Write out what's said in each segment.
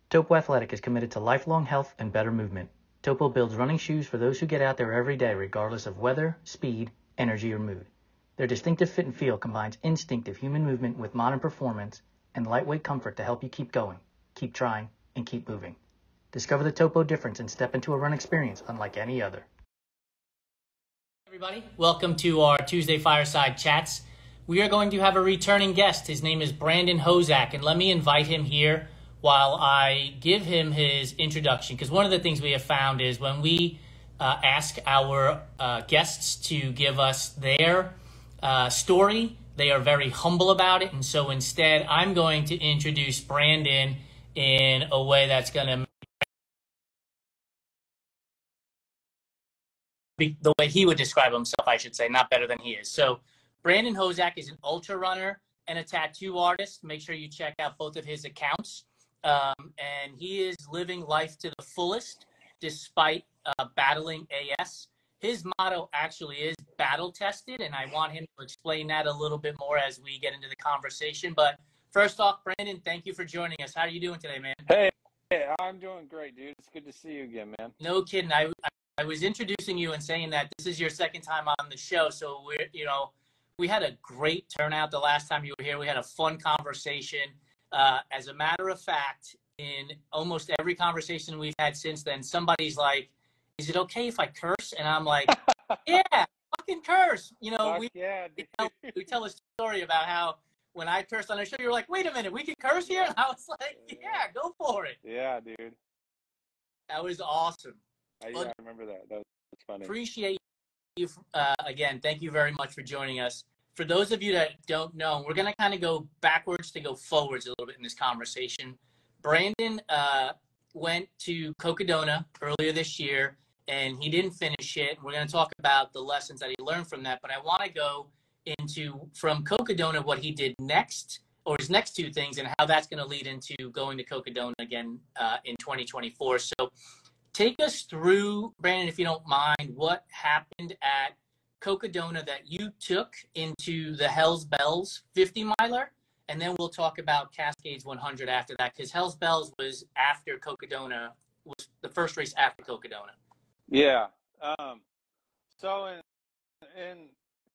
Topo Athletic is committed to lifelong health and better movement. Topo builds running shoes for those who get out there every day regardless of weather, speed, energy, or mood. Their distinctive fit and feel combines instinctive human movement with modern performance and lightweight comfort to help you keep going, keep trying, and keep moving. Discover the Topo difference and step into a run experience unlike any other. Everybody, welcome to our Tuesday Fireside Chats. We are going to have a returning guest. His name is Brandon Hozack, and let me invite him here while I give him his introduction, because one of the things we have found is when we ask our guests to give us their story, they are very humble about it. And so instead, I'm going to introduce Brandon in a way that's going to be the way he would describe himself, I should say, not better than he is. So Brandon Hozack is an ultra runner and a tattoo artist. Make sure you check out both of his accounts. And he is living life to the fullest despite battling AS. His motto actually is battle tested, and I want him to explain that a little bit more as we get into the conversation. But first off, Brandon, thank you for joining us. How are you doing today, man? Hey, I'm doing great, dude. It's good to see you again, man. No kidding. I was introducing you and saying that this is your second time on the show, so we had a great turnout the last time you were here. We had a fun conversation. As a matter of fact, in almost every conversation we've had since then, somebody's like, is it okay if I curse? And I'm like, yeah, fucking curse. You know, we tell a story about how when I cursed on the show, you were like, wait a minute, we can curse here? And I was like, yeah, go for it. Yeah, dude. That was awesome. I remember that. That was funny. Appreciate you. Again, thank you very much for joining us. For those of you that don't know, we're going to kind of go backwards to go forwards a little bit in this conversation. Brandon went to Cocodona earlier this year, and he didn't finish it. We're going to talk about the lessons that he learned from that, but I want to go into, from Cocodona, what he did next, or his next two things, and how that's going to lead into going to Cocodona again in 2024. So take us through, Brandon, if you don't mind, what happened at Cocodona that you took into the Hellz Bellz 50-miler, and then we'll talk about Cascades 100 after that, because Hellz Bellz was after Cocodona, was the first race after Cocodona. Yeah. So in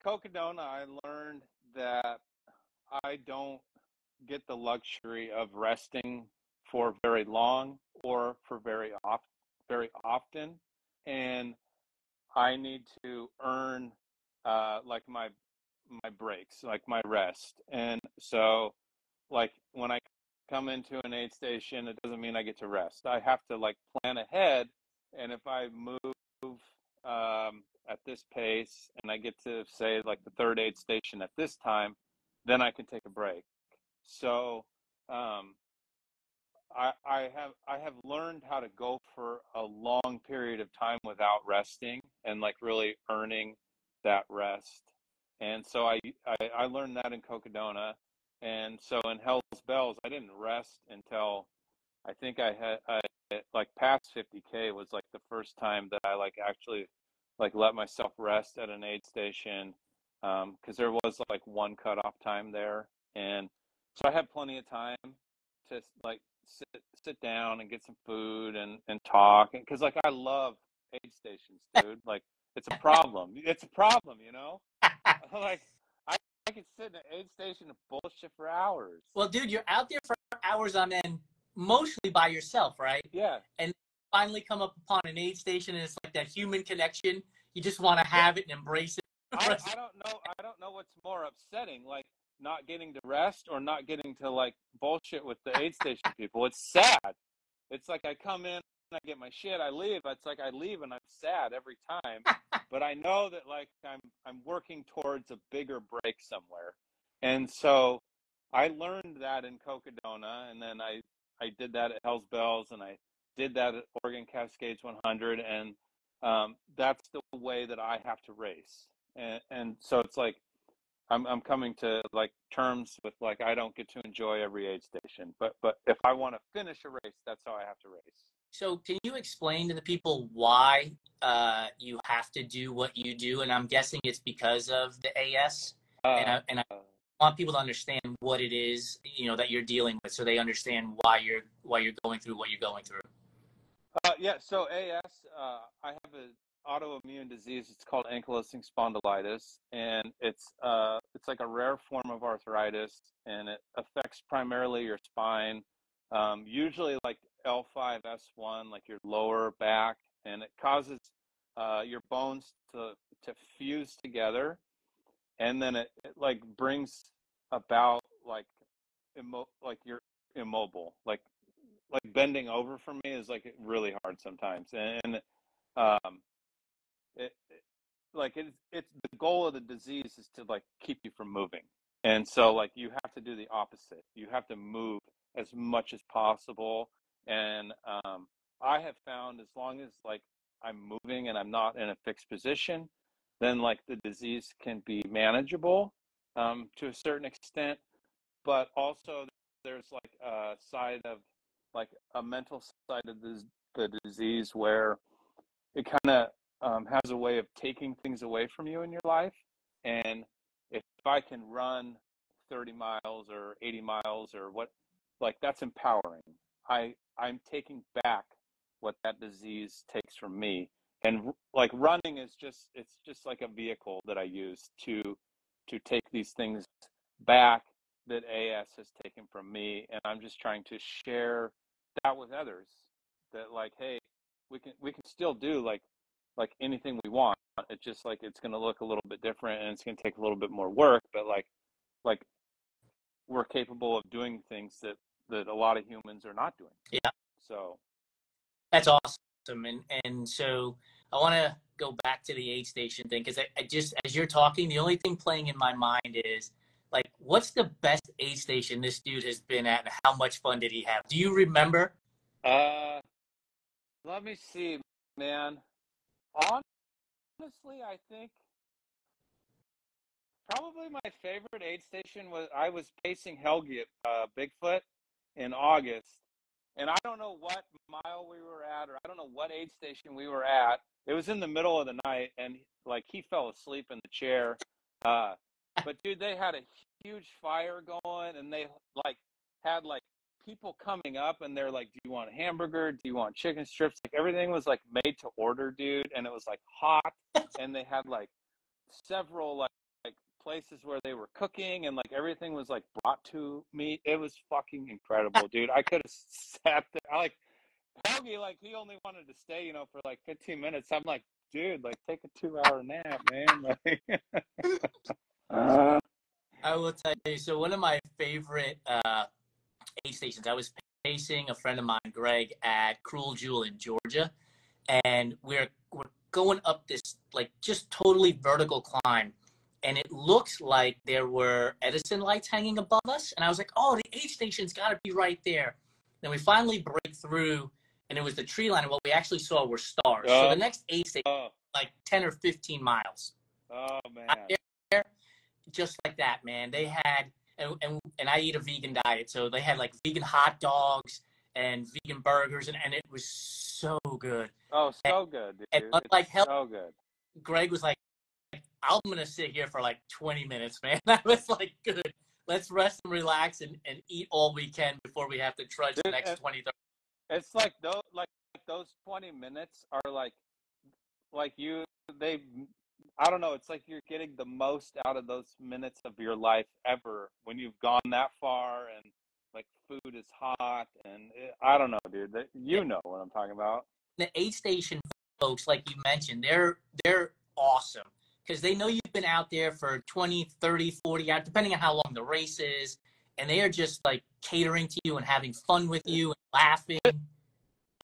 Cocodona, I learned that I don't get the luxury of resting for very long or for very often, and I need to earn like my breaks, like my rest. And so like when I come into an aid station, it doesn't mean I get to rest. I have to like plan ahead, and if I move at this pace and I get to say like the third aid station at this time, then I can take a break. So I have learned how to go for a long period of time without resting and like really earning that rest. And so I learned that in Cocodona. And so in Hellz Bellz, I didn't rest until I think I like past 50K was like the first time that I like actually like let myself rest at an aid station, because there was like one cutoff time there. And so I had plenty of time to like sit down and get some food and talk, because like I love aid stations, dude. Like it's a problem, you know. Like I could sit in an aid station and bullshit for hours. Well, dude, you're out there for hours on end, mostly by yourself, right? Yeah. And finally come up upon an aid station, and it's like that human connection. You just want to have it and embrace it. I don't know what's more upsetting, like not getting to rest or not getting to like bullshit with the aid station people. It's sad. It's like I come in, I get my shit, I leave. It's like I leave and I'm sad every time. But I know that like I'm working towards a bigger break somewhere. And so I learned that in Cocodona, and then I did that at Hellz Bellz, and I did that at Oregon Cascades 100, and that's the way that I have to race. And so it's like I'm coming to like terms with like I don't get to enjoy every aid station, but if I want to finish a race, that's how I have to race. So can you explain to the people why you have to do what you do? And I'm guessing it's because of the AS. And want people to understand what it is, that you're dealing with, so they understand why you're going through what you're going through. Yeah, so AS, I have an autoimmune disease. It's called ankylosing spondylitis, and it's like a rare form of arthritis, and it affects primarily your spine, usually like L5, S1, like your lower back, and it causes your bones to fuse together, and then it like brings about like like you're immobile, like bending over for me is like really hard sometimes, and um it's the goal of the disease is to like keep you from moving, and so like you have to do the opposite. You have to move as much as possible, and I have found as long as like I'm moving and I'm not in a fixed position, then like the disease can be manageable to a certain extent, but also there's like a side of like a mental side of the disease where it kind of has a way of taking things away from you in your life. And if I can run 30 miles or 80 miles or what, like that's empowering. I'm taking back what that disease takes from me. And like running is it's just like a vehicle that I use to take these things back that AS has taken from me. And I'm just trying to share that with others, that like, hey, we can still do like anything we want. It's just like it's going to look a little bit different and it's going to take a little bit more work, but like we're capable of doing ththings that a lot of humans are not doing. Yeah, So that's awesome. And so I want to go back to the aid station thing, because I just, as you're talking, the only thing playing in my mind is like, what's the best aid station this dude has been at, and how much fun did he have? Do you remember? let me see, man. Honestly, I think probably my favorite aid station was I was pacing Helgi at Bigfoot in August, and I don't know what mile we were at, or I don't know what aid station we were at. It was in the middle of the night, and like he fell asleep in the chair. But dude, they had a huge fire going, and they like had like people coming up, and they're like, "Do you want a hamburger? Do you want chicken strips?" Like everything was like made to order, dude, and it was like hot, and they had like several like places where they were cooking, and like everything was like brought to me. It was fucking incredible, dude. I could have sat there. I like Helgi, like he only wanted to stay, for like 15 minutes. I'm like, dude, like take a 2-hour nap, man. Like, I will tell you. So one of my favorite aid stations, I was pacing a friend of mine, Greg, at Cruel Jewel in Georgia, and we're going up this like just totally vertical climb, and it looks like there were Edison lights hanging above us, and I was like, oh, the aid station's got to be right there. Then we finally break through, and it was the tree line, and what we actually saw were stars. So the next aid station, like 10 or 15 miles. Oh man. There, just like that, man. They had, and I eat a vegan diet, so they had like vegan hot dogs and vegan burgers, and it was so good. Oh, so good, dude. And unlike hell, so good. Greg was like, I'm gonna sit here for like 20 minutes, man. I was like, good. Let's rest and relax and eat all we can before we have to trudge the next 20, 30. It's like those 20 minutes are like you they I don't know, it's like you're getting the most out of those minutes of your life ever when you've gone that far, and like food is hot, and I don't know, dude. You know what I'm talking about. The aid station folks, like you mentioned, they're awesome, because they know you've been out there for 20, 30, 40 hours, depending on how long the race is, and they are just like catering to you and having fun with you and laughing.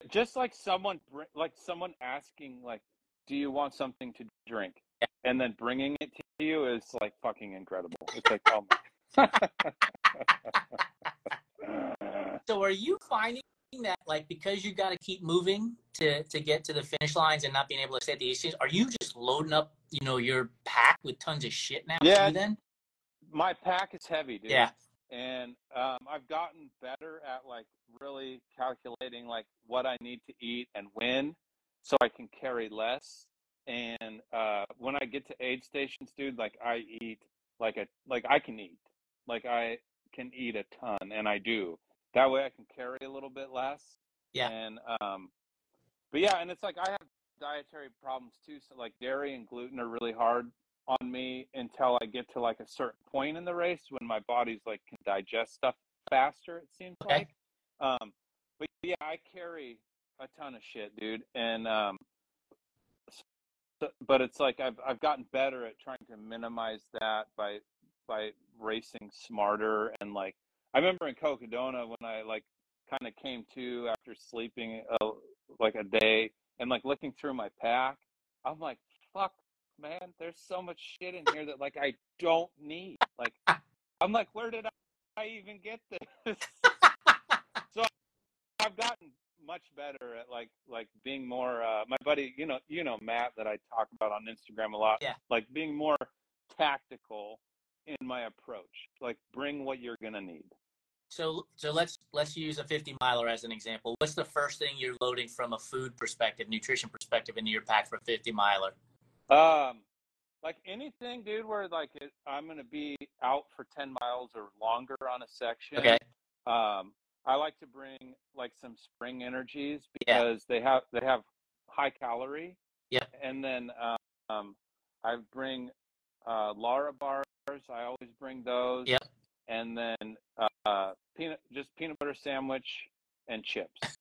Just like someone asking, like, do you want something to drink? Yeah. And then bringing it to you is like fucking incredible. It's like, oh my. So are you finding that, like, because you got to keep moving to get to the finish lines and not being able to stay at the exchange, are you just loading up, your pack with tons of shit now? Yeah. Too, then? My pack is heavy, dude. Yeah. And I've gotten better at like really calculating like what I need to eat and when, so I can carry less. And when I get to aid stations, dude, like I eat like I can eat. like I can eat a ton, and I do. That way I can carry a little bit less. Yeah. And but yeah, and it's like I have dietary problems too. So like dairy and gluten are really hard on me until I get to like a certain point in the race when my body's like can digest stuff faster, it seems Okay. like. But yeah, I carry a ton of shit, dude. And but it's like I've gotten better at trying to minimize that by racing smarter. And like I remember in Cocodona when I like kind of came to after sleeping like a day and like looking through my pack, I'm like, fuck, man, there's so much shit in here that like I don't need. Like I'm like, where did I even get this? So I've gotten much better at like being more my buddy, you know Matt that I talk about on Instagram a lot, Yeah. like being more tactical in my approach. Like bring what you're gonna need. So let's use a 50 miler as an example. What's the first thing you're loading from a food perspective, nutrition perspective into your pack for a 50 miler? Like anything, dude, where like I'm gonna be out for 10 miles or longer on a section. Okay. I like to bring like some spring energies Yeah. because they have high calorie. Yeah. And then I bring Lara bars. I always bring those. Yeah. And then peanut butter sandwich and chips.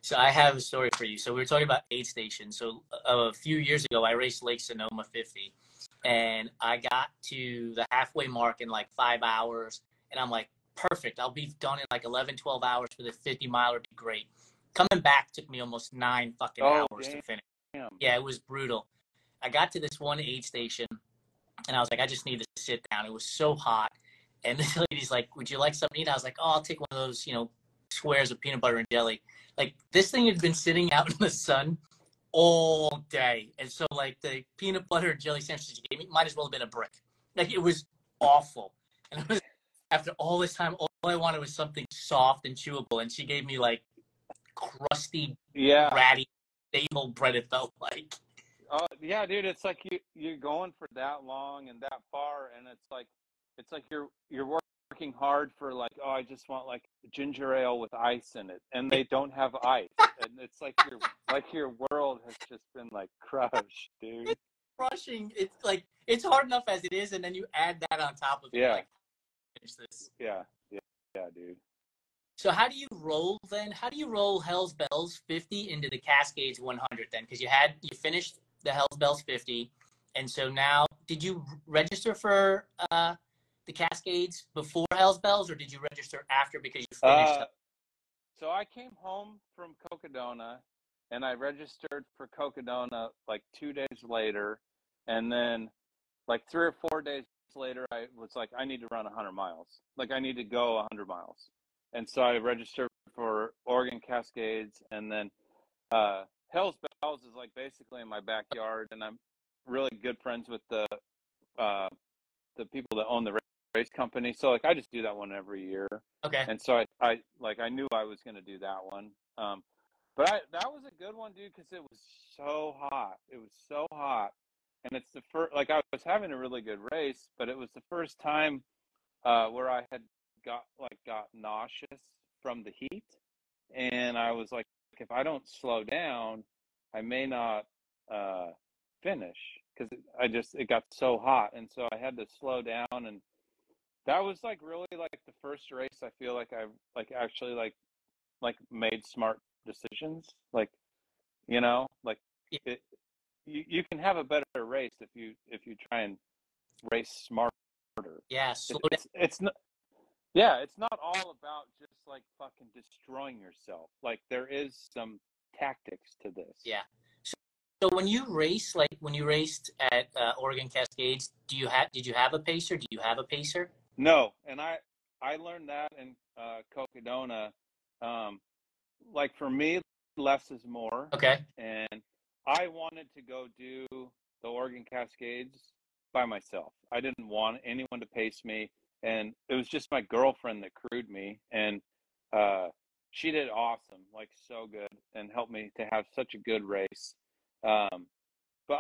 So I have a story for you. So we were talking about aid stations. So a few years ago, I raced Lake Sonoma 50, and I got to the halfway mark in like 5 hours, and I'm like, perfect. I'll be done in like 11, 12 hours for the 50 miler. Be great. Coming back took me almost 9 fucking hours to finish. Yeah, it was brutal. I got to this one aid station, and I was like, I just need to sit down. It was so hot. And this lady's like, would you like something to eat? I was like, oh, I'll take one of those, squares of peanut butter and jelly. Like this thing had been sitting out in the sun all day. And so like the peanut butter and jelly sandwiches you gave me might as well have been a brick. Like it was awful. And it was after all this time, all I wanted was something soft and chewable. And she gave me like crusty, ratty, stable bread, it felt like. Yeah, dude, it's like you're going for that long and that far, and it's like you're working hard for like, oh, I just want like ginger ale with ice in it, and they don't have ice, and it's like your world has just been like crushed, dude. It's crushing. It's like it's hard enough as it is, and then you add that on top of it. Like, finish this. Yeah, dude. So how do you roll then? How do you roll Hellz Bellz 50 into the Cascades 100 then? Because you finished the Hellz Bellz 50, and so now did you register for the Cascades before Hellz Bellz, or did you register after because you finished? So I came home from Cocodona, and I registered for Cocodona like 2 days later, and then like 3 or 4 days later, I was like, I need to run 100 miles. Like I need to go 100 miles. And so I registered for Oregon Cascades, and then Hellz Bellz is like basically in my backyard, and I'm really good friends with the people that own the race company. So like I just do that one every year. Okay. And so I knew I was going to do that one. But that was a good one, dude, because it was so hot. It was so hot, and it's the first. Like I was having a really good race, but it was the first time where I had got nauseous from the heat, and I was like, if I don't slow down, I may not finish because it got so hot, and so I had to slow down. And that was like really like the first race I feel like I like actually like made smart decisions. Like like it, you can have a better race if you try and race smarter. Yeah, slow down. It's not. Yeah, it's not all about just like fucking destroying yourself. Like there is some tactics to this. Yeah. So when you race, like when you raced at Oregon Cascades, did you have a pacer? Do you have a pacer? No, and I learned that in Cocodona. Like for me, less is more. Okay. And I wanted to go do the Oregon Cascades by myself. I didn't want anyone to pace me, and it was just my girlfriend that crewed me, and she did awesome, like so good, and helped me to have such a good race. But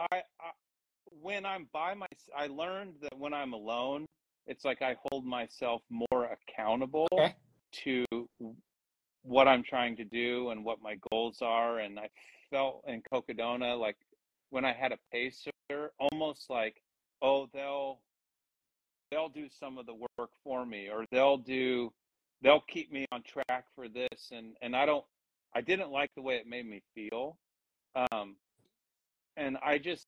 when I'm I learned that when I'm alone, it's like I hold myself more accountable Okay. to what I'm trying to do and what my goals are. And I felt in Cocodona, like when I had a pacer, almost like, oh, they'll do some of the work for me, or they'll keep me on track for this. And I didn't like the way it made me feel. Um, and I just,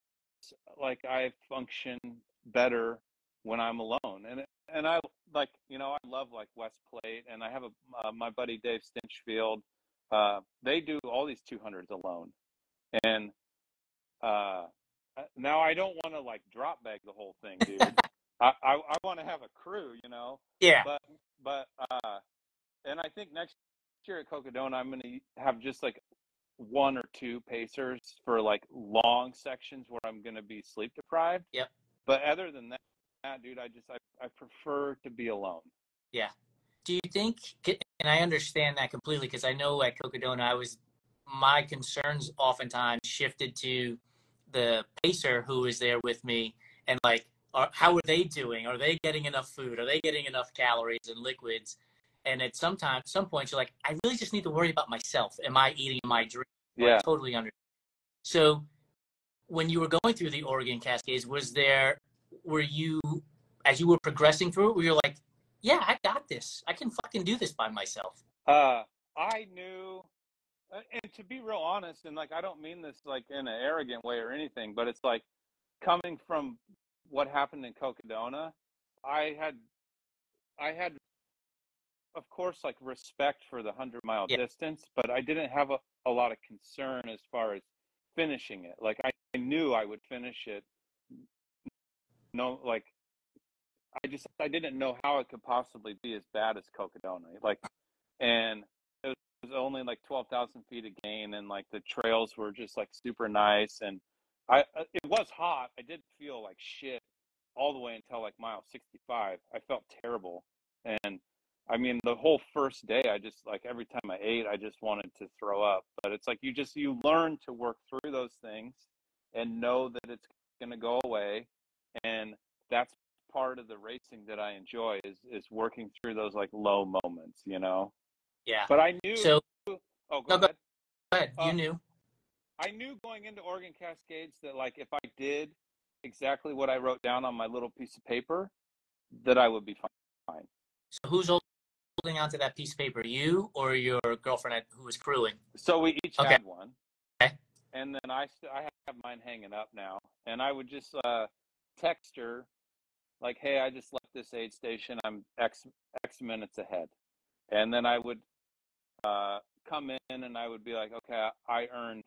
like, I function better when I'm alone. And I, like, I love like West Plate, and I have my buddy Dave Stinchfield. They do all these 200s alone. And now I don't want to like drop bag the whole thing, dude. I want to have a crew, Yeah. but and I think next year at Cocodona, I'm going to have just like one or two pacers for like long sections where I'm going to be sleep deprived. Yep. But other than that, dude, I prefer to be alone. Yeah. Do you think, and I understand that completely, because I know at Cocodona, my concerns oftentimes shifted to the pacer who was there with me, and like, how are they doing? Are they getting enough food? Are they getting enough calories and liquids? And at some point, you're like, I really just need to worry about myself. Am I eating? Am I drinking? I Yeah. totally understand. So when you were going through the Oregon Cascades, were you, as you were progressing through it, were you like, yeah, I got this. I can fucking do this by myself. I knew, and to be real honest, and like I don't mean this like in an arrogant way or anything, but it's like coming from what happened in Cocodona, I had of course like respect for the 100-mile Yeah. distance, but I didn't have a lot of concern as far as finishing it. Like I knew I would finish it. No, like I didn't know how it could possibly be as bad as Cocodona. Like, and it was only like 12,000 feet of gain, and like the trails were just like super nice. And it was hot. I did feel like shit all the way until like mile 65. I felt terrible. And I mean, the whole first day, I just like every time I ate, I just wanted to throw up. But it's like you learn to work through those things and know that it's going to go away. And that's part of the racing that I enjoy is working through those like low moments, Yeah. But I knew. So, Oh, go no, go ahead. ahead. You knew. I knew going into Oregon Cascades that like if I did exactly what I wrote down on my little piece of paper, that I would be fine. So, who's holding onto that piece of paper? You or your girlfriend who was crewing? So we each Okay. had one. Okay. And then I have mine hanging up now, and I would just text her like, "Hey, I just left this aid station. I'm X minutes ahead," and then I would come in and I would be like, "Okay, I earned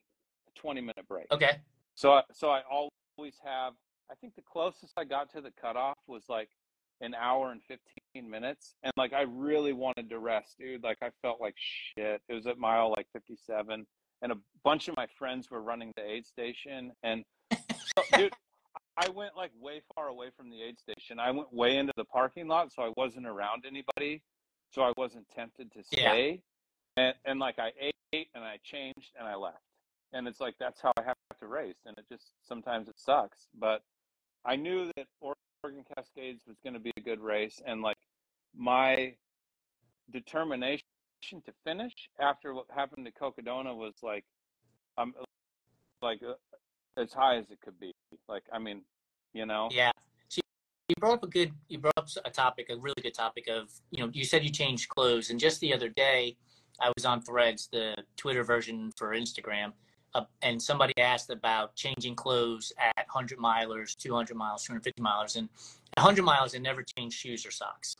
a 20-minute break." Okay. So I always have. I think the closest I got to the cutoff was like an hour and 15 minutes, and like I really wanted to rest, dude. Like I felt like shit. It was at mile like 57. And a bunch of my friends were running the aid station. And so, dude, I went like way far away from the aid station. I went way into the parking lot, so I wasn't around anybody. So I wasn't tempted to Yeah. stay. And like I ate and I changed and I left. And it's like, that's how I have to race. And it just, sometimes it sucks. But I knew that Oregon Cascades was going to be a good race. And like my determination to finish after what happened to Cocodona was like, like as high as it could be. Like, I mean, Yeah. So you brought up a topic, a really good topic of, you said you changed clothes. And just the other day, I was on Threads, the Twitter version for Instagram, and somebody asked about changing clothes at 100 milers, 200 miles, 250 milers. And 100 miles, I never change shoes or socks.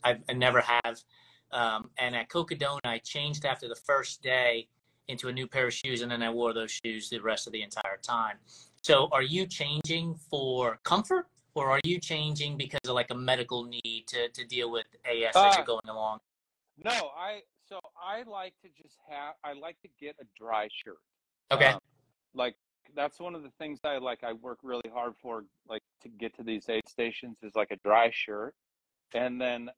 I never have. And at Cocodona, I changed after the first day into a new pair of shoes, and then I wore those shoes the rest of the entire time. So are you changing for comfort, or are you changing because of like a medical need to deal with AS as you're going along? No, I like to I like to get a dry shirt. Okay. Like that's one of the things I work really hard for, like to get to these aid stations, is like a dry shirt. And then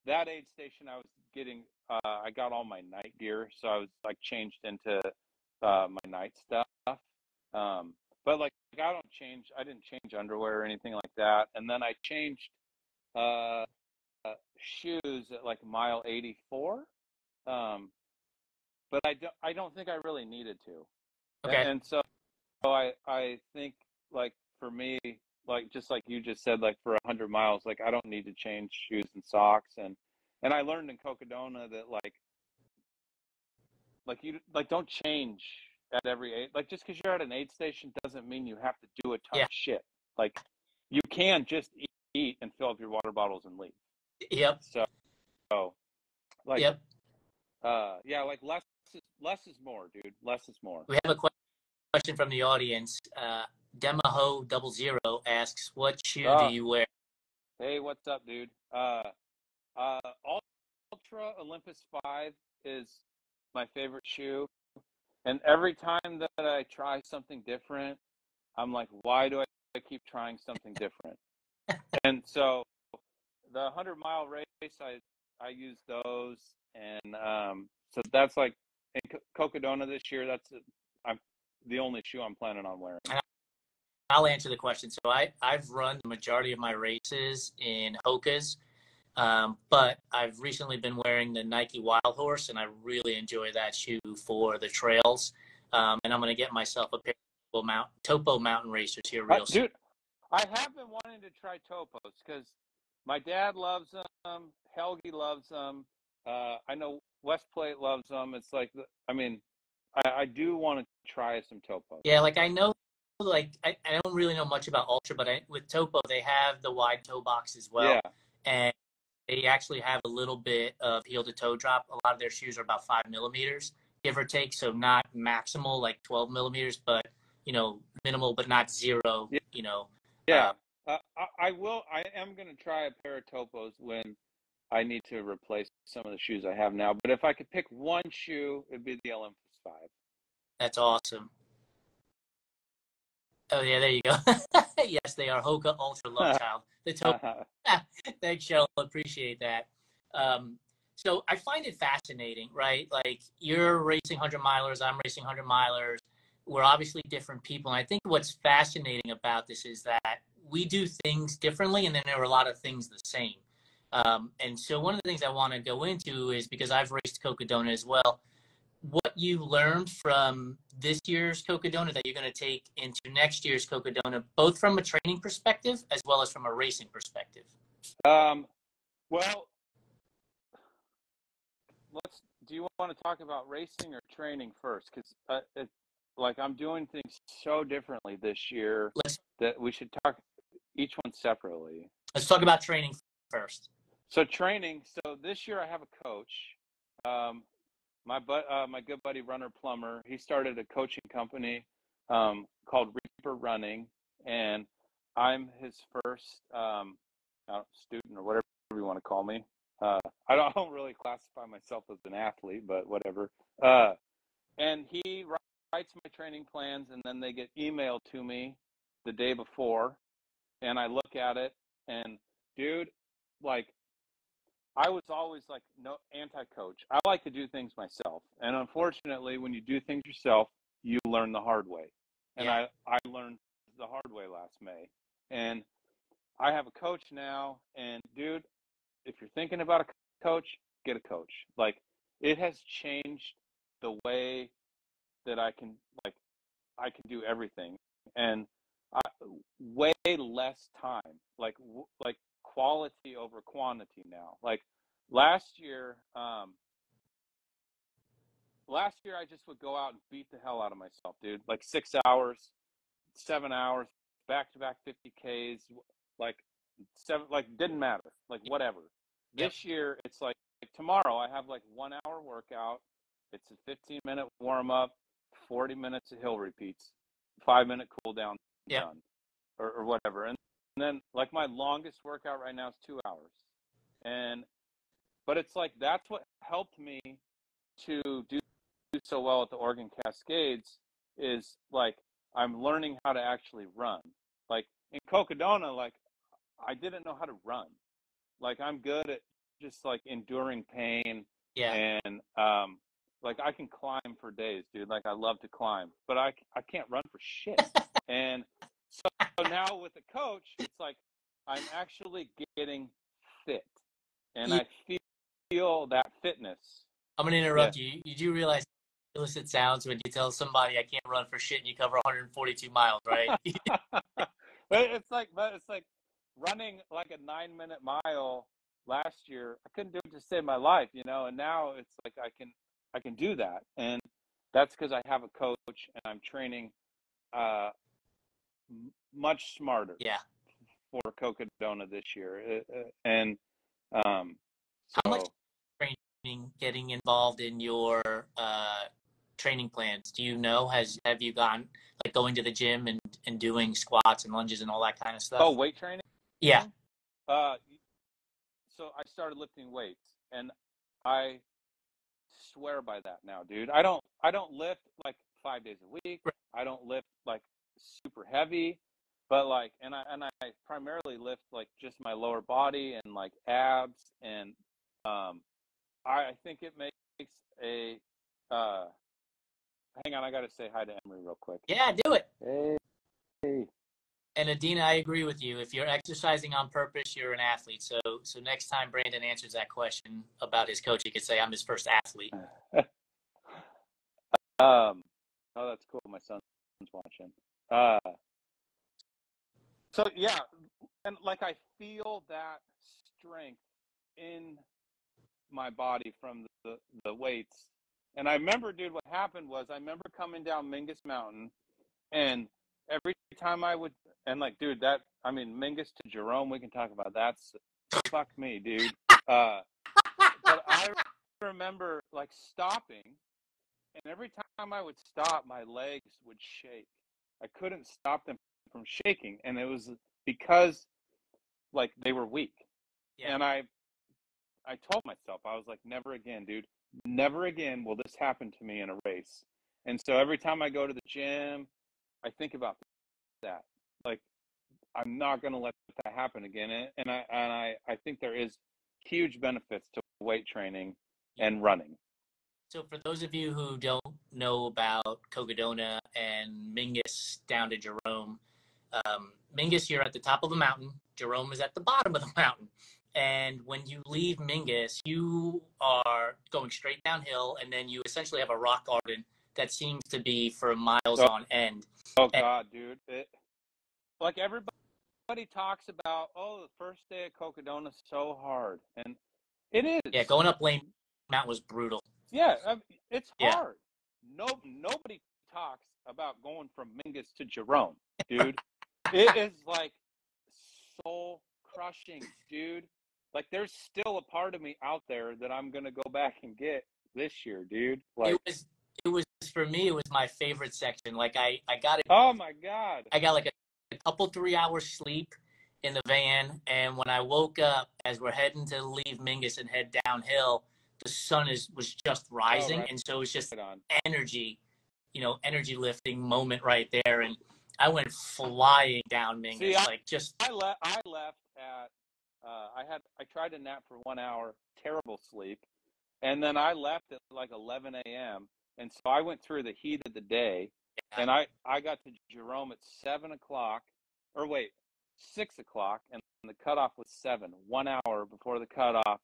that aid station I was getting, I got all my night gear, so I was like changed into my night stuff. But but like I didn't change underwear or anything like that. And then I changed shoes at like mile 84. But I don't think I really needed to. Okay. And so I think, like, for me, like, just like you just said, like, for 100 miles, like, I don't need to change shoes and socks. And I learned in Cocodona that, like you, like, don't change at every aid. Like, just because you're at an aid station doesn't mean you have to do a ton Yeah. of shit. Like, you can just eat and fill up your water bottles and leave. Yep. So like, Yep. yeah, like, less is more, dude. Less is more. We have a question from the audience. Demaho00 asks, "What shoe do you wear?" Hey, what's up, dude? Ultra Olympus 5 is my favorite shoe. And every time that I try something different, I'm like, why do I keep trying something different? And so the 100-mile race, I use those. And so that's like, in Cocodona this year, I'm the only shoe I'm planning on wearing. I'll answer the question. So I've run the majority of my races in Hoka's. But I've recently been wearing the Nike Wild Horse, and I really enjoy that shoe for the trails. And I'm going to get myself a pair of Topo mountain racers here real soon. Dude, I have been wanting to try Topos because my dad loves them. Helgi loves them. I know West Plate loves them. It's like, I do want to try some Topos. Yeah, like I know, like I don't really know much about Ultra, but with Topo, they have the wide toe box as well. Yeah. And they actually have a little bit of heel to toe drop. A lot of their shoes are about 5 millimeters, give or take. So not maximal, like 12 millimeters, but, minimal, but not zero, Yeah. Yeah. I am going to try a pair of Topos when I need to replace some of the shoes I have now. But if I could pick one shoe, it'd be the Olympus 5. That's awesome. Oh, yeah, there you go. Yes, they are Hoka Ultra Love Child. The Topo. Thanks, Cheryl. Appreciate that. So I find it fascinating, right? Like, you're racing 100 milers, I'm racing 100 milers. We're obviously different people. And I think what's fascinating about this is that we do things differently, and then there are a lot of things the same. And so one of the things I want to go into is, because I've raced Cocodona as well, what you learned from this year's Cocodona that you're going to take into next year's Cocodona, both from a training perspective as well as from a racing perspective. Well, do you want to talk about racing or training first? Because I'm doing things so differently this year that we should talk each one separately. Let's talk about training first. So training. So this year I have a coach. My good buddy Runner Plummer. He started a coaching company called Reaper Running, and I'm his first student, or whatever you want to call me. I don't really classify myself as an athlete, but whatever. And he writes my training plans, and then they get emailed to me the day before, and I look at it, and dude, like, I was always like, no, anti-coach. I like to do things myself, and unfortunately, when you do things yourself, you learn the hard way. And yeah. I learned the hard way last May, and I have a coach now, and dude, if you're thinking about a coach, get a coach. Like, it has changed the way that I can do everything, and way less time, like quality over quantity now. Like last year I just would go out and beat the hell out of myself, dude. Like 6 hours, 7 hours, back to back 50Ks, like didn't matter, like whatever. This year it's like tomorrow I have like 1 hour workout. It's a 15-minute warm up, 40 minutes of hill repeats, 5-minute cool down, done, or whatever. And then like my longest workout right now is 2 hours. But it's like, that's what helped me to do so well at the Oregon Cascades, is like I'm learning how to actually run. Like in Cocodona, like I didn't know how to run. Like I'm good at just like enduring pain. And like I can climb for days, dude. Like I love to climb, but I can't run for shit. And so now with the coach, it's like I'm actually getting fit, and I feel that fitness. I'm going to interrupt you. You do realize illicit sounds when you tell somebody I can't run for shit and you cover 142 miles, right? But it's like running like a 9-minute mile last year. I couldn't do it to save my life, you know, and now it's like I can do that. And that's because I have a coach and I'm training much smarter for Cocodona this year. And so how much training getting involved in your training plans? Do you know? Have you gone like going to the gym and doing squats and lunges and all that kind of stuff? Oh, weight training? Yeah. So I started lifting weights, and I swear by that now, dude. I don't lift like 5 days a week. I don't lift like super heavy, but like, and I primarily lift like just my lower body and like abs, and I think it makes a hang on, I gotta say hi to Emery real quick. Yeah, do it. Hey. And Adina, I agree with you. If you're exercising on purpose, you're an athlete. So next time Brandon answers that question about his coach, he could say, "I'm his first athlete." Oh, that's cool. My son's watching. So yeah, and like I feel that strength in my body from the weights. And I remember, dude, what happened was I remember coming down Mingus Mountain, and every time I would, and like, dude, that, I mean, Mingus to Jerome, we can talk about that. Fuck me, dude. But I remember like stopping, and every time I would stop, my legs would shake. I couldn't stop them from shaking, and it was because like they were weak. Yeah. And I told myself, I was like, never again, dude. Never again will this happen to me in a race. And so every time I go to the gym, I think about that. Like, I'm not going to let that happen again. And I think there is huge benefits to weight training and running. So for those of you who don't know about Cocodona and Mingus down to Jerome, Mingus, you're at the top of the mountain. Jerome is at the bottom of the mountain. And when you leave Mingus, you are going straight downhill, and then you essentially have a rock garden that seems to be for miles on end. God, dude. Like everybody talks about, oh, the first day at Cocodona is so hard. And it is. Yeah, going up Lane Mountain was brutal. Yeah, it's hard. Nobody talks about going from Mingus to Jerome, dude. It is like soul crushing, dude. Like there's still a part of me out there that I'm gonna go back and get this year, dude. Like it was for me. It was my favorite section. Like I got it. Oh my God! I got like a couple 3 hours sleep in the van, and when I woke up as we're heading to leave Mingus and head downhill, the sun was just rising, and so it was just energy, energy lifting moment right there, and I went flying down Mingus. See, I left at I tried to nap for 1 hour, terrible sleep, and then I left at like 11 a.m. and so I went through the heat of the day, and I got to Jerome at 7 o'clock, or wait, 6 o'clock, and the cutoff was 7, 1 hour before the cutoff.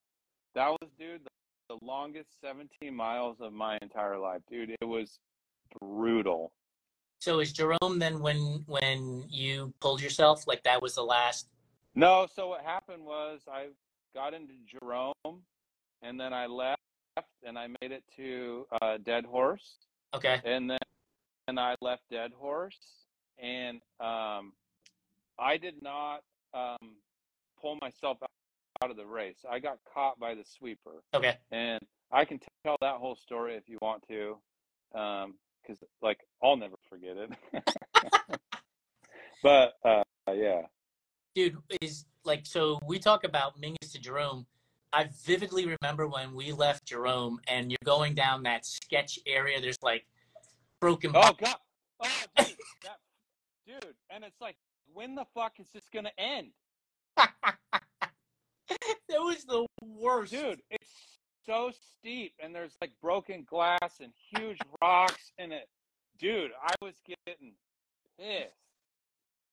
That was, dude, the longest 17 miles of my entire life, dude. It was brutal. So is Jerome then when you pulled yourself, like that was the last? No, so what happened was I got into Jerome, and then I left, and I made it to Dead Horse. Okay. And then I left Dead Horse, and I did not pull myself out of the race. I got caught by the sweeper. Okay. And I can tell that whole story if you want to, because like I'll never forget it. But yeah. Dude, is like, so we talk about Mingus to Jerome. I vividly remember when we left Jerome and you're going down that sketch area. There's like broken. Oh God! Oh dude, dude, and it's like, when the fuck is this gonna end? That was the worst, dude. It's so steep, and there's like broken glass and huge rocks in it, dude. I was getting pissed.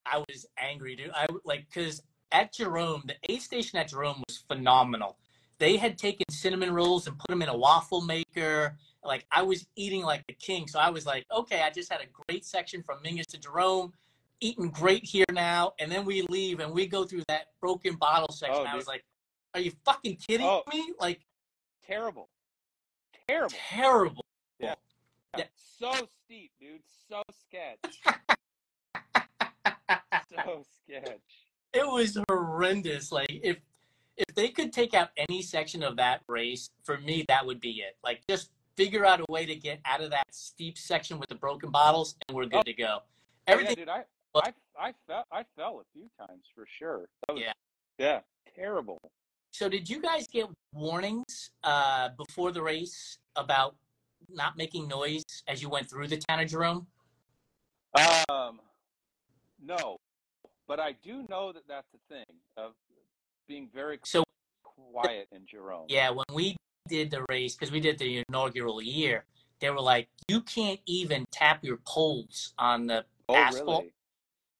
I was angry, dude. I like because at Jerome, the aid station at Jerome was phenomenal. They had taken cinnamon rolls and put them in a waffle maker. Like I was eating like a king. So I was like, okay, I just had a great section from Mingus to Jerome, eating great here now. And then we leave and we go through that broken bottle section. Oh, I dude. was like, are you fucking kidding Oh, me? Like terrible. Terrible. terrible. Yeah. Yeah. So steep, dude. So sketch. So sketch. It was horrendous. Like if they could take out any section of that race, for me that would be it. Like just figure out a way to get out of that steep section with the broken bottles, and we're good to go. Everything. Yeah, dude. I fell a few times for sure. That was Yeah. terrible. So did you guys get warnings before the race about not making noise as you went through the town of Jerome? No, but I do know that that's a thing of being very So quiet in Jerome. yeah, when we did the race, because we did the inaugural year, they were like, you can't even tap your poles on the asphalt. Really?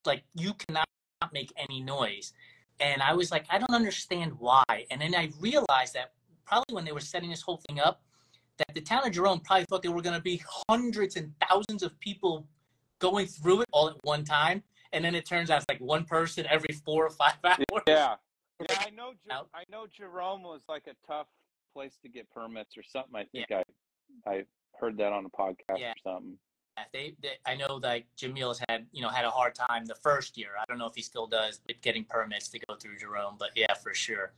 Like you cannot make any noise. And I was like, I don't understand why. And then I realized that probably when they were setting this whole thing up, that the town of Jerome probably thought there were going to be hundreds and thousands of people going through it all at one time. And then it turns out it's like one person every 4 or 5 hours. Yeah. Yeah, I know Jerome was like a tough place to get permits or something. I think I heard that on a podcast or something. They I know that Jamil's had a hard time the first year. I don't know if he still does, but getting permits to go through Jerome. But yeah, for sure.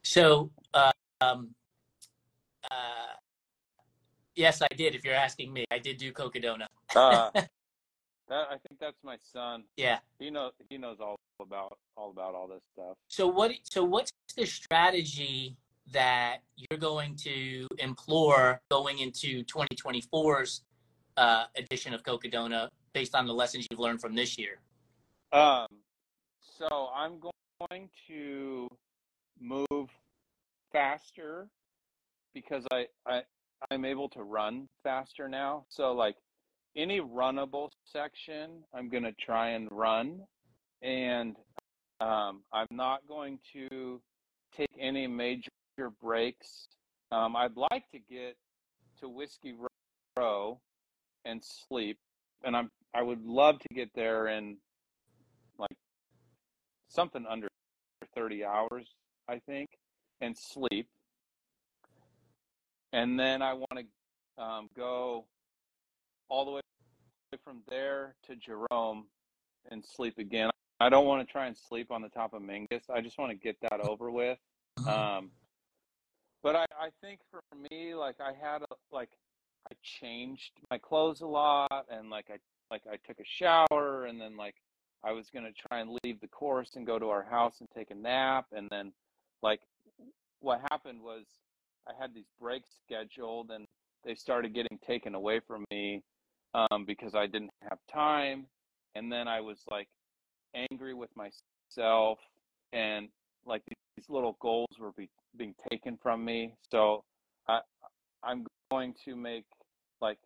So yes, I did. If you're asking me, I did do Cocodona. I think that's my son. Yeah, he knows all about all this stuff. So what's the strategy that you're going to employ going into 2024's edition of Cocodona based on the lessons you've learned from this year? So I'm going to move faster because I'm able to run faster now. So like any runnable section, I'm going to try and run, and I'm not going to take any major breaks. I'd like to get to Whiskey Row and sleep, and I would love to get there in like something under 30 hours, I think, and sleep. And then I want to go all the way from there to Jerome and sleep again. I don't want to try and sleep on the top of Mingus. I just want to get that over with. But I think for me, like I changed my clothes a lot, and I took a shower, and then like I was gonna try and leave the course and go to our house and take a nap, and then like what happened was I had these breaks scheduled, and they started getting taken away from me because I didn't have time, and then I was like angry with myself, and like these little goals were being taken from me. So I'm going to make like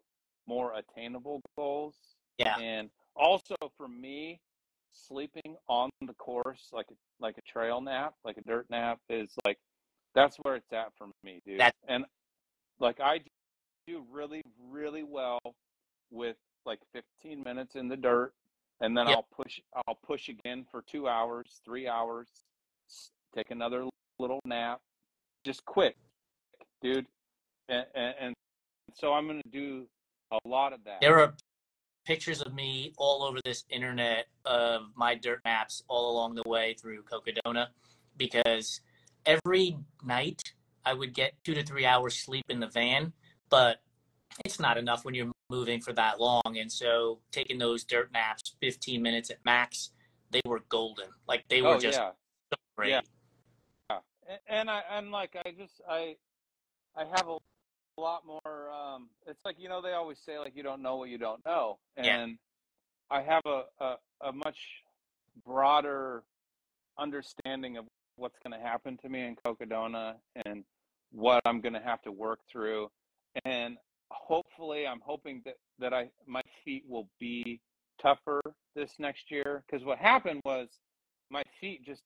more attainable goals. Yeah. And also for me, sleeping on the course like a trail nap, like a dirt nap, is like that's where it's at for me, dude. And like I do really, really well with like 15 minutes in the dirt, and then I'll push again for 2 hours, 3 hours, take another little nap, just quick, dude. And so I'm going to do a lot of that. There are pictures of me all over this internet of my dirt naps all along the way through Cocodona, because every night I would get 2 to 3 hours sleep in the van, but it's not enough when you're moving for that long. And so taking those dirt naps, 15 minutes at max, they were golden. Like they were just so great. Yeah. And I have a lot more. It's like, they always say like you don't know what you don't know, and I have a much broader understanding of what's going to happen to me in Cocodona and what I'm going to have to work through, and hopefully I'm hoping that my feet will be tougher this next year, because what happened was my feet just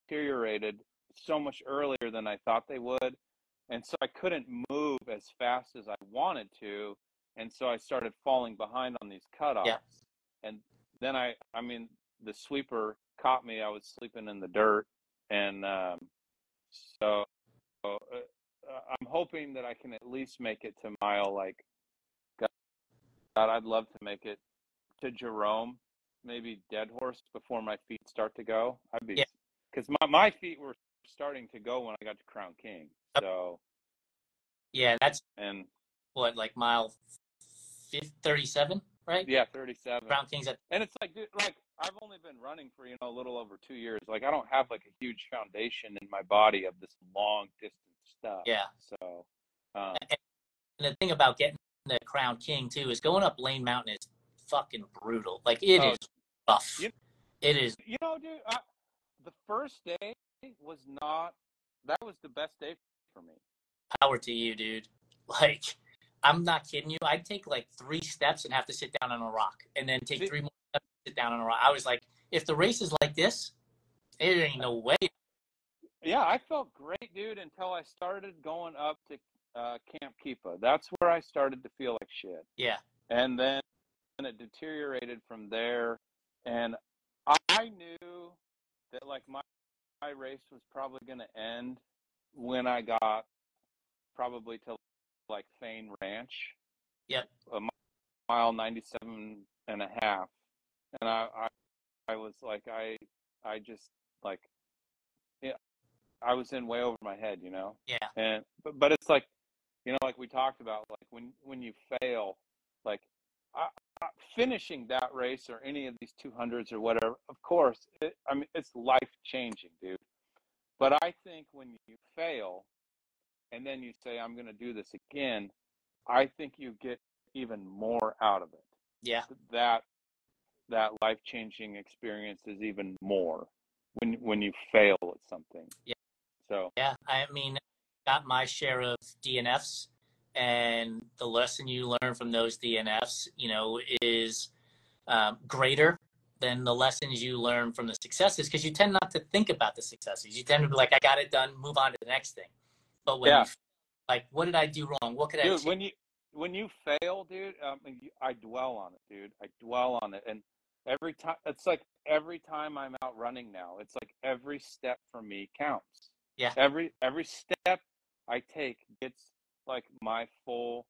deteriorated so much earlier than I thought they would. And so I couldn't move as fast as I wanted to. And so I started falling behind on these cutoffs. Yeah. And then I mean, the sweeper caught me. I was sleeping in the dirt. And so I'm hoping that I can at least make it to mile, like, God, I'd love to make it to Jerome, maybe Dead Horse before my feet start to go. I'd be, because my feet were starting to go when I got to Crown King. So yeah, that's and what, like mile 37, right? Yeah, 37. Crown King's at, and it's like, dude, like I've only been running for a little over 2 years. Like I don't have like a huge foundation in my body of this long distance stuff. yeah. So And the thing about getting the Crown King too is going up Lane Mountain is fucking brutal. Like it is rough. It is. Dude, the first day was not. That was the best day for me. Power to you, dude. Like, I'm not kidding you. I'd take like 3 steps and have to sit down on a rock, and then take 3 more steps and sit down on a rock. I was like, if the race is like this, there ain't no way. Yeah, I felt great, dude, until I started going up to Camp Keepa. That's where I started to feel like shit. Yeah. And then it deteriorated from there. And I knew that like my race was probably going to end when I got probably to like Fane Ranch. Yep. A mile 97 and a half. And I was like, I just like, I was in way over my head, Yeah. And but it's like, like we talked about, like when you fail, like finishing that race or any of these 200s or whatever, of course, it's life changing, dude. But I think when you fail and then you say, I'm going to do this again, I think you get even more out of it. Yeah. That life changing experience is even more when you fail at something. Yeah. So yeah, I mean, got my share of DNFs, and the lesson you learn from those DNFs, is greater than the lessons you learn from the successes, because you tend not to think about the successes. You tend to be like, I got it done, move on to the next thing. But when you, like, what did I do wrong? What could I do? When you fail, dude, I dwell on it, dude. I dwell on it, and every time it's like every time I'm out running now, it's like every step for me counts. Yeah. Every step I take gets like my full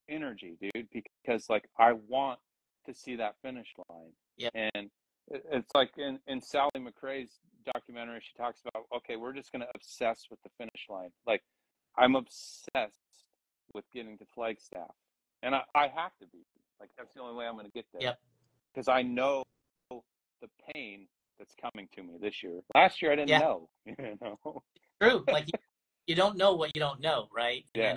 energy, dude, because like I want to see that finish line. Yeah. And it's like in Sally McRae's documentary, she talks about, okay, we're just going to obsess with the finish line. Like I'm obsessed with getting to Flagstaff, and I have to be. Like that's the only way I'm going to get there. Yep. Because I know the pain that's coming to me this year. Last year I didn't know. True. Like you don't know what you don't know, right? Yeah.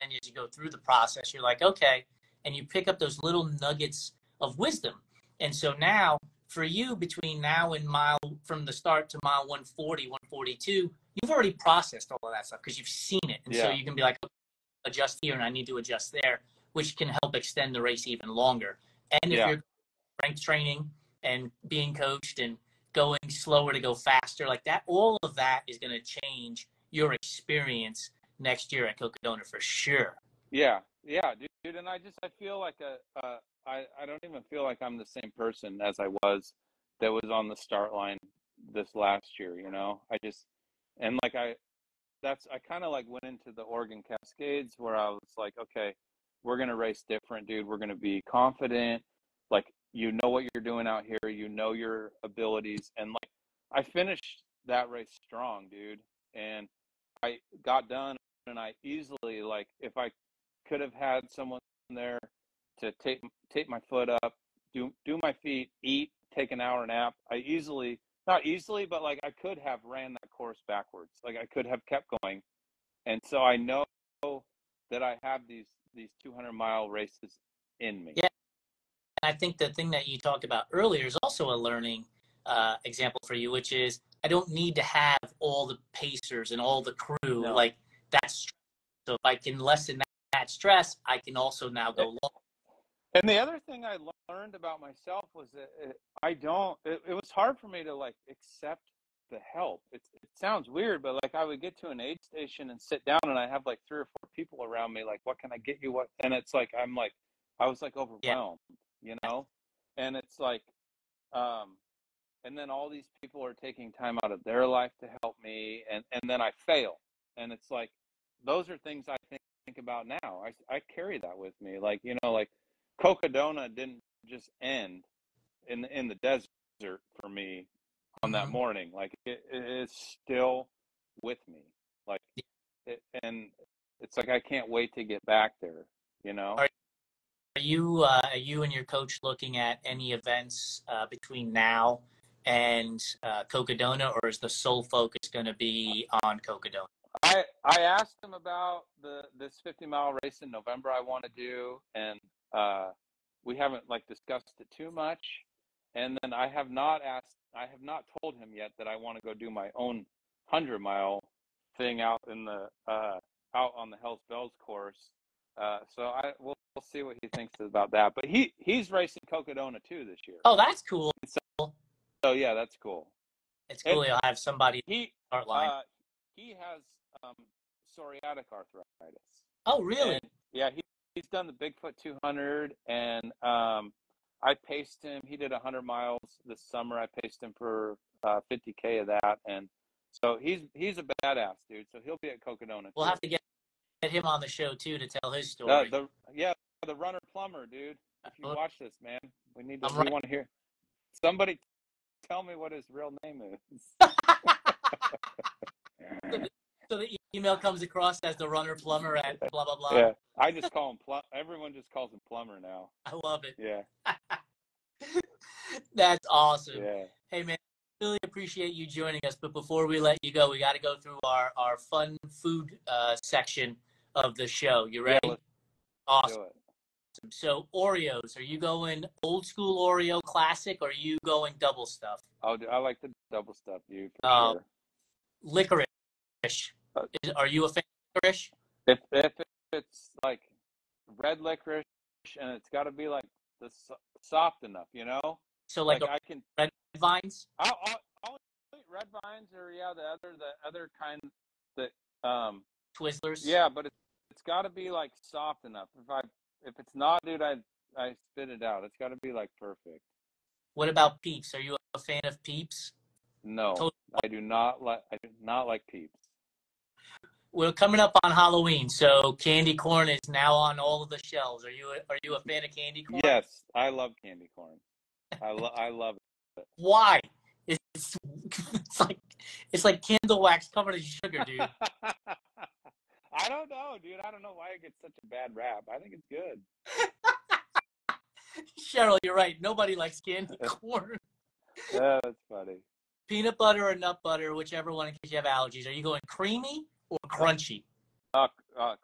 And as you go through the process, you're like, okay, and you pick up those little nuggets of wisdom. And so now, for you, between now and from the start to mile 140, 142, you've already processed all of that stuff because you've seen it. And so you can be like, okay, adjust here and I need to adjust there, which can help extend the race even longer. And if you're strength training and being coached and going slower to go faster, like that, all of that is going to change your experience next year at Cocodona for sure. Yeah, dude. And I feel like I don't even feel like I'm the same person as I was that was on the start line this last year. I kind of like went into the Oregon Cascades where I was like, okay, we're gonna race different, dude. We're gonna be confident. Like what you're doing out here. Your abilities, and like I finished that race strong, dude. And I got done, and I easily, like, if I could have had someone there to tape my foot up, do my feet, eat, take an hour nap, not easily, but like I could have ran that course backwards. Like I could have kept going. And so I know that I have these 200-mile races in me. Yeah. And I think the thing that you talked about earlier is also a learning example for you, which is I don't need to have all the pacers and all the crew. No. Like that's, so if I can lessen that stress, I can also now go long. And the other thing I learned about myself was that it was hard for me to like accept the help. It sounds weird, but like I would get to an aid station and sit down and I have like 3 or 4 people around me, like, what can I get you? What? And it's like, I was like overwhelmed, you know? And it's like, and then all these people are taking time out of their life to help me. And then I fail. And it's like, those are things I think about now. I carry that with me. Like, you know, like Cocodona didn't just end in the desert for me on that morning. Like it is still with me. Like and it's like I can't wait to get back there, you know. Are you and your coach looking at any events between now and Cocodona, or is the sole focus going to be on Cocodona? I asked him about this 50-mile race in November I want to do, and we haven't like discussed it too much. And then I have not told him yet that I want to go do my own 100-mile thing out in the out on the Hellz Bellz course. So we'll see what he thinks about that. But he's racing Cocodona too this year. Oh, that's cool. So yeah, that's cool. It's cool. You'll have somebody start line. He has psoriatic arthritis. Oh, really? And, yeah, he's done the Bigfoot 200, and I paced him. He did 100 miles this summer. I paced him for 50K of that, and so he's a badass, dude. So he'll be at Cocodona. We'll have to get him on the show too to tell his story. The runner plumber, dude. If you watch this, man, we want to hear. Somebody tell me what his real name is. So the email comes across as the runner plumber at blah blah blah. Yeah, I just call him everyone just calls him plumber now. I love it. Yeah. That's awesome. Yeah. Hey man, really appreciate you joining us. But before we let you go, we got to go through our fun food section of the show. You ready? Yeah, awesome. So Oreos, are you going old school Oreo classic, or are you going double stuff? Oh, I like the double stuff, dude. For sure. Licorice. Are you a fan of licorice? If it's like red licorice, and it's got to be like soft enough, you know. So like I can red vines. I'll eat red vines, or the other kind that Twizzlers. Yeah, but it's got to be like soft enough. If it's not, dude, I spit it out. It's got to be like perfect. What about Peeps? Are you a fan of Peeps? No, I do not like Peeps. We're coming up on Halloween, so candy corn is now on all of the shelves. Are you a fan of candy corn? Yes, I love candy corn. I love it. Why? It's like candle wax covered in sugar, dude. I don't know, dude. I don't know why it gets such a bad rap. I think it's good. Cheryl, you're right. Nobody likes candy corn. Yeah, that's funny. Peanut butter or nut butter, whichever one, in case you have allergies. Are you going creamy or crunchy?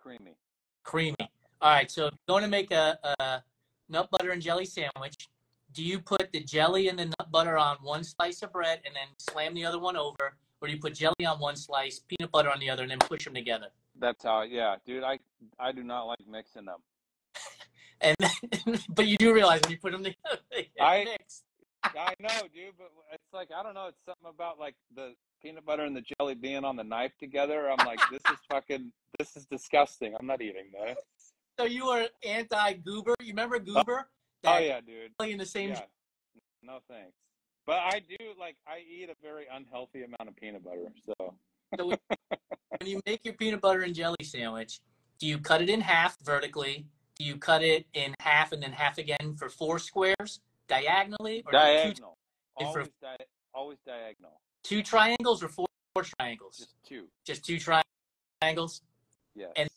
Creamy. Creamy. All right, so if you're going to make a nut butter and jelly sandwich, do you put the jelly and the nut butter on one slice of bread and then slam the other one over, or do you put jelly on one slice, peanut butter on the other, and then push them together? That's how, yeah, dude, I do not like mixing them. And but you do realize when you put them together, they mix. I know, dude, but it's like, I don't know, it's something about like the peanut butter and the jelly being on the knife together. I'm like, this is disgusting. I'm not eating this. So you are anti-goober? You remember goober? Oh yeah, dude. In the same. Yeah. No thanks. But I eat a very unhealthy amount of peanut butter. So when you make your peanut butter and jelly sandwich, do you cut it in half vertically? Do you cut it in half and then half again for 4 squares diagonally? Or diagonal. Always diagonal. 2 triangles or 4 triangles? Just 2. Just 2 triangles? Yes. And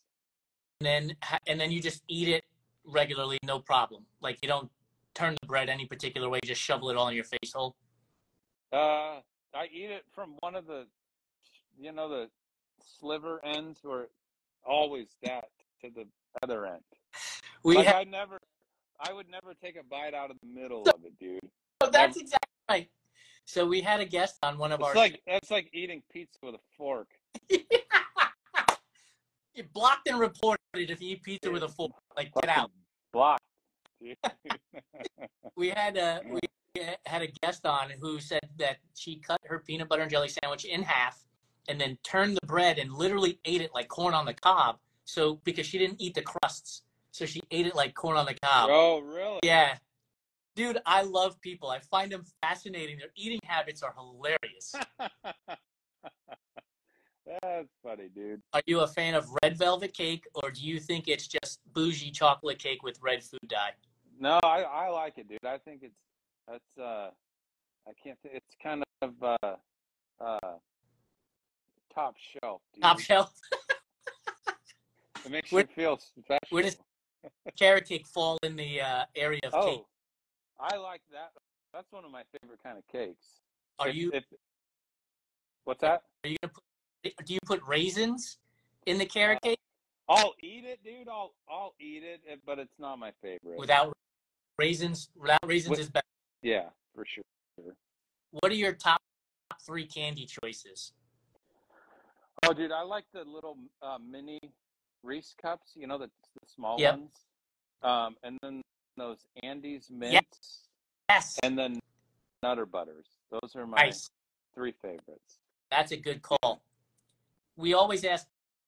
then you just eat it regularly, no problem. Like you don't turn the bread any particular way, just shovel it all in your face hole. I eat it from one of the, the sliver ends, or always that to the other end. I would never take a bite out of the middle of it, dude. Oh, that's exactly right. So we had a guest on one of our. It's like eating pizza with a fork. You're blocked and reported if you eat pizza with a fork. Like, get out. Blocked. we had a guest on who said that she cut her peanut butter and jelly sandwich in half and then turned the bread and literally ate it like corn on the cob. So because she didn't eat the crusts, so she ate it like corn on the cob. Oh, really? Yeah. Dude, I love people. I find them fascinating. Their eating habits are hilarious. That's funny, dude. Are you a fan of red velvet cake, or do you think it's just bougie chocolate cake with red food dye? No, I like it, dude. I think I can't think, it's kind of top shelf, dude. Top shelf? It makes you feel special. Where does carrot cake fall in the area of cake? I like that. That's one of my favorite kind of cakes. What's that? Are you gonna do you put raisins in the carrot cake? I'll eat it, dude. I'll eat it, but it's not my favorite. Without raisins is better. Yeah, for sure. What are your top 3 candy choices? Oh, dude, I like the little mini Reese cups. You know, the small Yep. ones. And then those Andes mints. Yes. And then Nutter Butters. Those are my 3 favorites. That's a good call. We always ask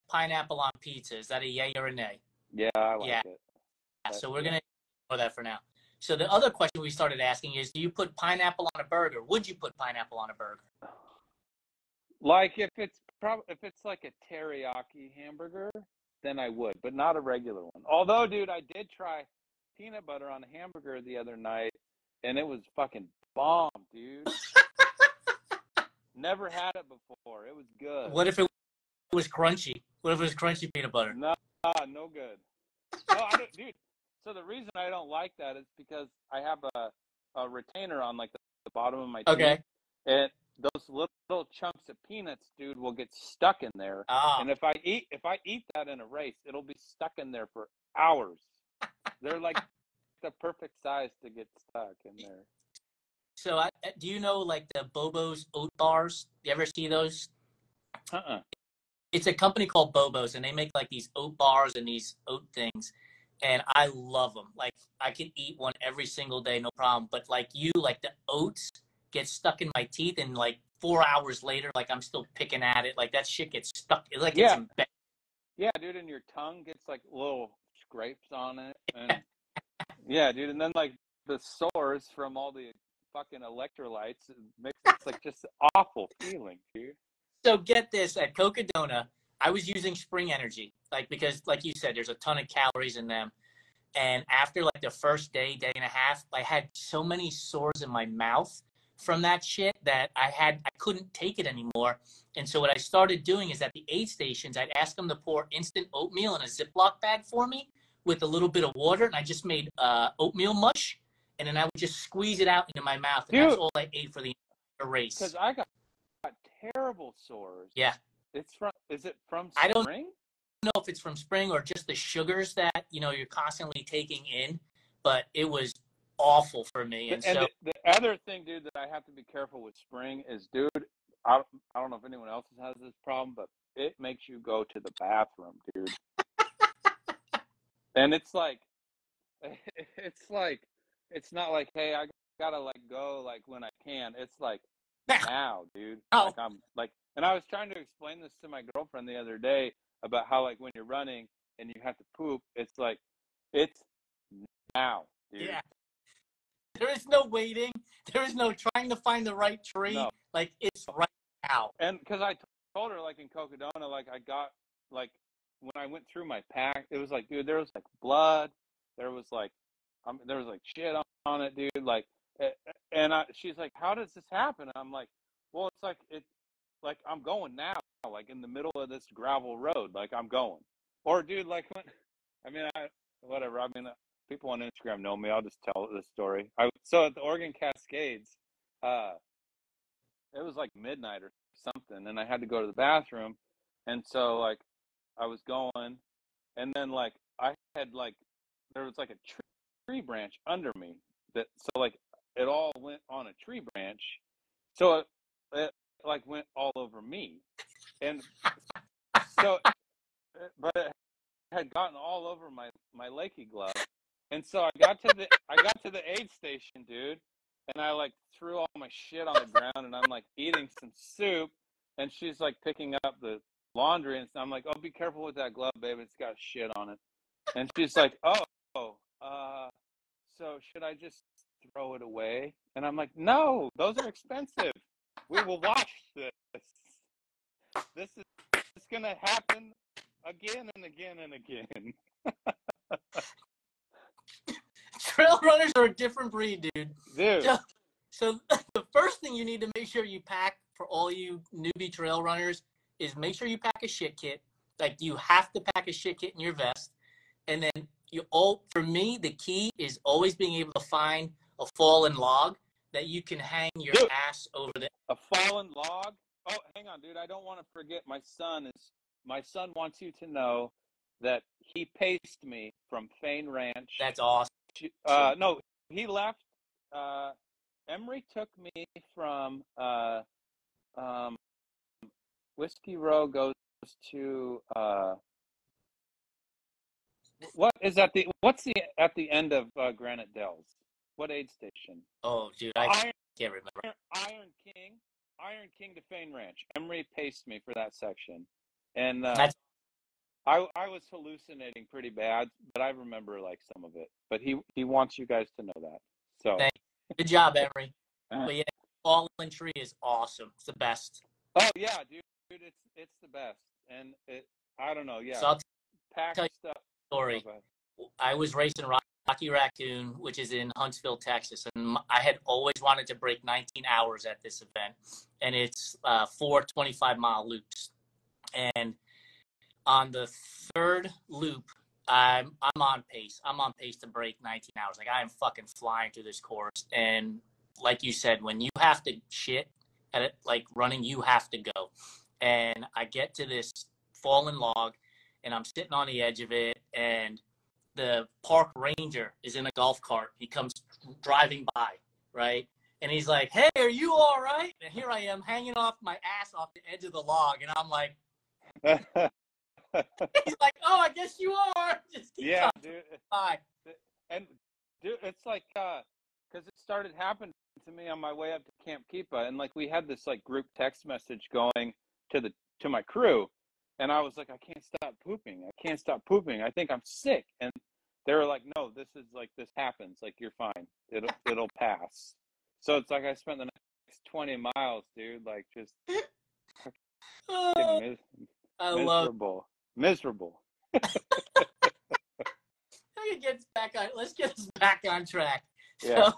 pineapple on pizza. Is that a yay or a nay? Yeah, I like it. So we're going to ignore that for now. So the other question we started asking is, do you put pineapple on a burger? Would you put pineapple on a burger? Like if it's like a teriyaki hamburger, then I would, but not a regular one. Although, dude, I did try peanut butter on a hamburger the other night, and it was fucking bomb, dude. Never had it before. It was good. What if it was crunchy? What if it was crunchy peanut butter? No good. No, dude. So the reason I don't like that is because I have a retainer on like the bottom of my teeth. Okay. And those little chunks of peanuts, dude, will get stuck in there. And if I eat that in a race, it'll be stuck in there for hours. They're like the perfect size to get stuck in there. So do you know like the Bobo's oat bars? You ever see those? It's a company called Bobo's, and they make like these oat bars and these oat things, and I love them. Like I can eat one every single day, no problem. But like the oats get stuck in my teeth, and like 4 hours later, like I'm still picking at it. Like that shit gets stuck. It's like it's embedded. Yeah, dude, and your tongue gets like little scrapes on it, and yeah, dude, and then like the sores from all the fucking electrolytes makes it like just an awful feeling, dude. So get this, at Cocodona, I was using Spring Energy, like because like you said, there's a ton of calories in them. And after like the first day and a half, I had so many sores in my mouth from that shit that I couldn't take it anymore. And so what I started doing is at the aid stations, I'd ask them to pour instant oatmeal in a Ziploc bag for me with a little bit of water, and I just made oatmeal mush, and then I would just squeeze it out into my mouth, and that's all I ate for the entire race. Because I got terrible sores. Yeah. Is it from Spring? I don't know if it's from Spring or just the sugars that, you're constantly taking in, but it was awful for me. And so the other thing, dude, that I have to be careful with Spring is, dude, I don't know if anyone else has this problem, but it makes you go to the bathroom, dude. And it's not like, hey, I gotta like go like when I can. It's like now, dude. Like I'm like, and I was trying to explain this to my girlfriend the other day about how like when you're running and you have to poop, it's like it's now, dude. Yeah. There is no waiting. There is no trying to find the right tree. No. Like it's right now. And because I told her like in Cocodona, like I got like when I went through my pack, it was like, dude, there was like blood, there was like shit on it, dude. Like, and she's like, how does this happen? And I'm like, well, it's like I'm going now, like in the middle of this gravel road, like I'm going. Or, dude, like whatever. I mean, people on Instagram know me. I'll just tell this story. So at the Oregon Cascades, it was like midnight or something, and I had to go to the bathroom, and so like I was going, and then like I had like there was like a tree branch under me so like it all went on a tree branch, so it like went all over me, and so but it had gotten all over my Lakey glove, And so I got to the aid station, dude, and I like threw all my shit on the ground, and I'm like eating some soup, and she's like picking up the laundry, and I'm like, oh, be careful with that glove, babe, it's got shit on it. And she's like, so should I just throw it away? And I'm like, no, those are expensive. We will wash this. This is gonna happen again and again and again. Trail runners are a different breed, dude. Dude. So the first thing you need to make sure you pack for all you newbie trail runners is make sure you pack a shit kit. Like, you have to pack a shit kit in your vest. And then for me, the key is always being able to find a fallen log that you can hang your ass over the. A fallen log? Oh, hang on, dude. I don't want to forget. My son wants you to know that he paced me from Fane Ranch. That's awesome. No, he left. Emery took me from Whiskey Row goes to what's at the end of Granite Dells? What aid station? Oh, dude, I can't remember. Iron King to Fane Ranch. Emery paced me for that section, and I was hallucinating pretty bad, but I remember like some of it. But he wants you guys to know that. So good job, Emery. But yeah, fallen tree is awesome. It's the best. Oh yeah, dude, it's the best, and I don't know, yeah. So I'll pack tell you stuff. a story. I was racing Rocky Raccoon, which is in Huntsville, Texas, and I had always wanted to break 19 hours at this event, and it's 4 25-mile loops. And on the third loop, I'm on pace. I'm on pace to break 19 hours. Like, I am fucking flying through this course. And like you said, when you have to shit at it, like running, you have to go. And I get to this fallen log, and I'm sitting on the edge of it, and the park ranger is in a golf cart. He comes driving by, right? And he's like, hey, are you all right? And here I am hanging off my ass off the edge of the log, and I'm like, he's like, oh, I guess you are. Just keep dude. Bye. And dude, it's like, because it started happening to me on my way up to Camp Keepa, and like we had this like group text message going to my crew, and I was like, I can't stop pooping. I think I'm sick. And they were like, no, this happens. Like, you're fine. It'll pass. So it's like I spent the next 20 miles, dude, like just miserable. Let's get us back on track. Yeah. So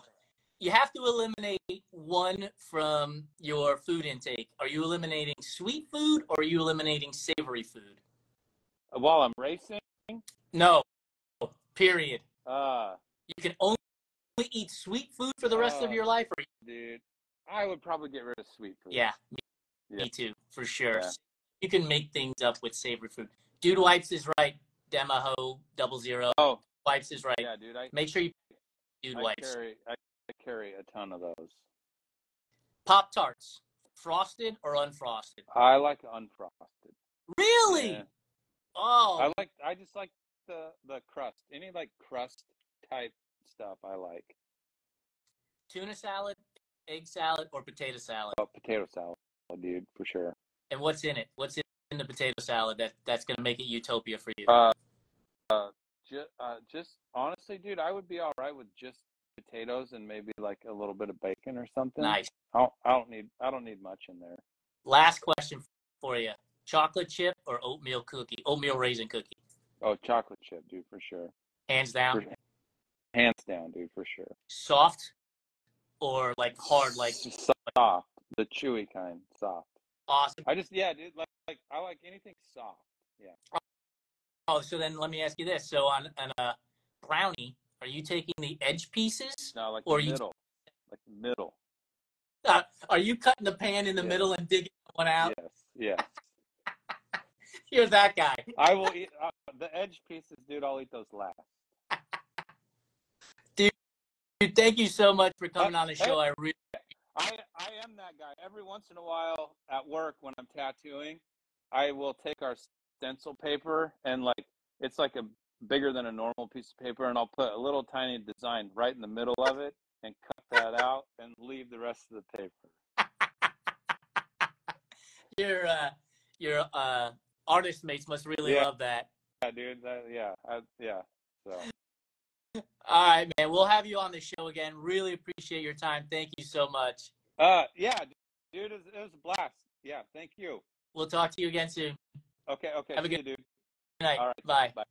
you have to eliminate one from your food intake. Are you eliminating sweet food, or are you eliminating savory food? While I'm racing? No. Period. You can only eat sweet food for the rest of your life? Dude, I would probably get rid of sweet food. Yeah, me too, for sure. Yeah. You can make things up with savory food. Dude Wipes is right. Demaho 00. Oh. Wipes is right. Yeah, dude. Make sure you Dude Wipes. I carry a ton of those. Pop Tarts, frosted or unfrosted? I like unfrosted. Really? Yeah. Oh. I just like the crust. Any like crust type stuff I like. Tuna salad, egg salad, or potato salad? Oh, potato salad, dude, for sure. And what's in it? What's in the potato salad that's gonna make it utopia for you? Just honestly, dude, I would be all right with just potatoes and maybe like a little bit of bacon or something. Nice. I don't need much in there. Last question for you: chocolate chip or oatmeal raisin cookie? Oh, chocolate chip, dude, for sure. Hands down. Hands down, dude, for sure. Soft or like hard, like soft, the chewy kind, soft. Awesome. Dude, like I like anything soft. Yeah. Oh, so then let me ask you this: so on a brownie, are you taking the edge pieces? No, like or the middle. Like the middle. Are you cutting the pan in the middle and digging one out? Yes. You're that guy. I will eat the edge pieces, dude. I'll eat those last. Dude, thank you so much for coming on the show. I am that guy. Every once in a while at work when I'm tattooing, I will take our stencil paper and like it's like bigger than a normal piece of paper, and I'll put a little tiny design right in the middle of it and cut that out and leave the rest of the paper. Your artist mates must really love that. Yeah, dude. Yeah. So. All right, man. We'll have you on the show again. Really appreciate your time. Thank you so much. Yeah, dude. It was a blast. Yeah, thank you. We'll talk to you again soon. Okay. Have a good dude. night. All right. Bye. Bye.